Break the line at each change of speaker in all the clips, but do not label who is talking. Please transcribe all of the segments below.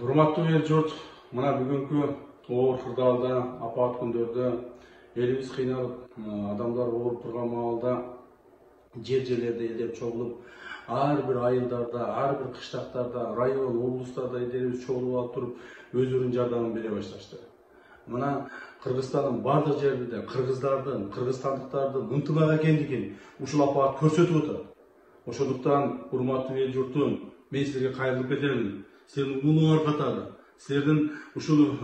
Урматтуу эл журт, мына бүгүнкү оор кырдаалда, апат күндөрдө элибиз кыйналып, адамдар ооруп турган маалда жер-жерлерде элдеп чогулуп, ар бир айылдарда, ар бир кыштактарда, район, облустарда элдерибиз чогулуп алып туруп, өздөрүнүн жардамын бере башташты. Мына Кыргызстандын бардык жеринде кыргыздардын, кыргызстандыктардын ынтымак экендигин ушул апат көрсөтүп атат. Ошондуктан урматтуу эл журтум, мен силерге кайрылып кетемин. Силердин улууңар катары, силердин ушул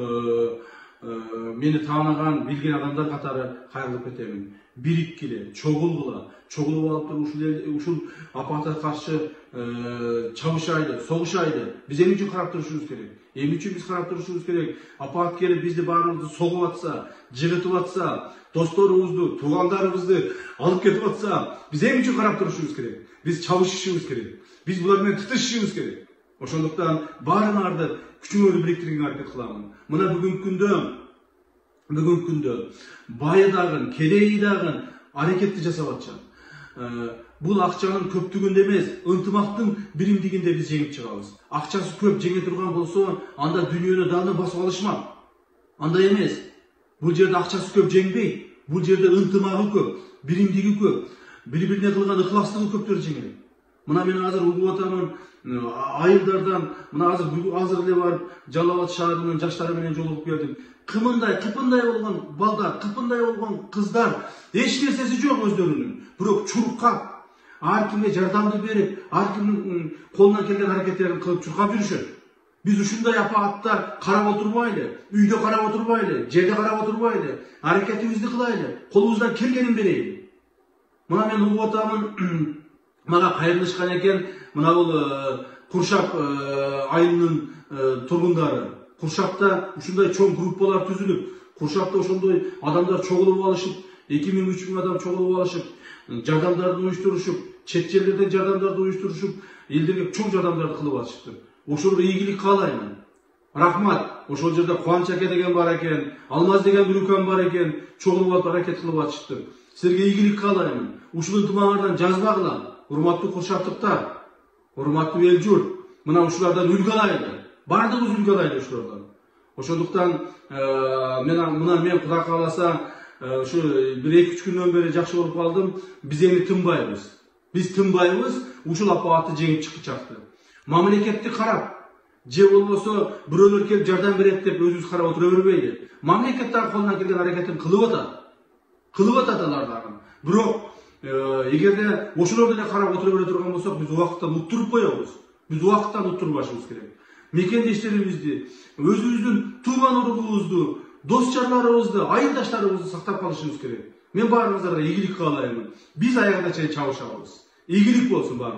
мени таанаган, билген адамдар катары кайрылып кетемин. Бириккиле, чогулгула, чогулуп алып туруп ушул апатка каршы чабышайлы, согушайлы. Биз эмне үчүн карап турушубуз керек? Эмне үчүн биз карап турушубуз керек? Апат келип бизди баарыбызды согуп атса, жыгытып атса, досторубузду, туугандарыбызды алып кетип атса, биз эмне үчүн карап турушубуз керек? Биз чабышышыбыз керек. Биз булар менен тытышышыбыз керек. Ошондуктан баарыңарды күчүңөрдү бириктирүүгө аракет кыламын. Мына бүгүнкү күндө байы дагы, кедейи дагы аракетти жасап атышат. Бул акчанын көптүгүндө эмес, ынтымактын биримдигинде биз жеңип чыгабыз. Акчасы көп жеңе турган болсо, анда дүйнөнү дагы басып алышмак. Андай эмес. Бул жерде акчасы көп жеңбейт. Бул жерде ынтымагы көп, биримдиги көп, бири-бирине кылган ыхластыгы көптөр жеңет. Мына мен азыр угуп атамын, айылдардан, мына азыр эле барып, Жалал Абад шаарынын жаштары менен жолугуп келдим. Кыпындай болгон балдар, кыпындай болгон кыздар, эч нерсеси жок өздөрүнүн. Бирок чуркап, ар кимге жардамды берип, ар кимдин колунан келген аракеттерин кылып чуркап жүрүшөт. Биз ушундай апаатта карап отурбайлы, үйдө карап отурбайлы, жерде карап отурбайлы, аракетибизди кылайлы, колубуздан келгенин берели. Мына мен угуп атамын, мага кайрылышкан экен, мына бул Куршап айылынын тургундары. Куршапта ушундай чоң группалар түзүлүп, Куршапта ошондой адамдар чогулуп алышып, 2000–3000 адам чогулуп алышып, жардамдарды уюштурушуп, чет жерлерден жардамдарды уюштурушуп, элдерге чоң жардамдарды кылып атышты. Ошолорго ийгилик каалаймын. Рахмат. Ошол жерде Кубанч аке деген бар экен, Алмаз деген бир укам бар экен, чогулуп алып аракет кылып атышты. Силерге ийгилик каалаймын. Ушул ынтымагыңардан жазбагыла. Урматтуу куршаптыктар, урматтуу эл журт, мына ушулардан үлгү алайлы. Бардыгыбыз үлгү алайлы ушулардан. Ошондуктан мен Кудай кааласа ушу 1–2 күндөн бери жакшы болуп калдым. Биз эми тынбайбыз. Биз тынбайбыз, ушул апаатты жеңип чыкчакты. Мамлекетти карап, же болбосо бирөөлөр келип жардам берет деп өзүбүз карап отура бербейли. Мамлекет дагы колунан келген аракетин кылып атат. Кылып атат алар дагы. Бирок эгерде ошолор деле карап отура бере турган болсок, биз убакыттан уттуруп коебуз. Биз убакыттан уттурбашыбыз керек. Мекендештерибизди, өзүбүздүн тууган уругубузду, дос жарларыбызды, айылдаштарыбызды сактап калышыбыз керек. Мен баарыңыздарга ийгилик каалаймын. Биз аягына чейин чабышабыз. Ийгилик болсун баарыңыздарга.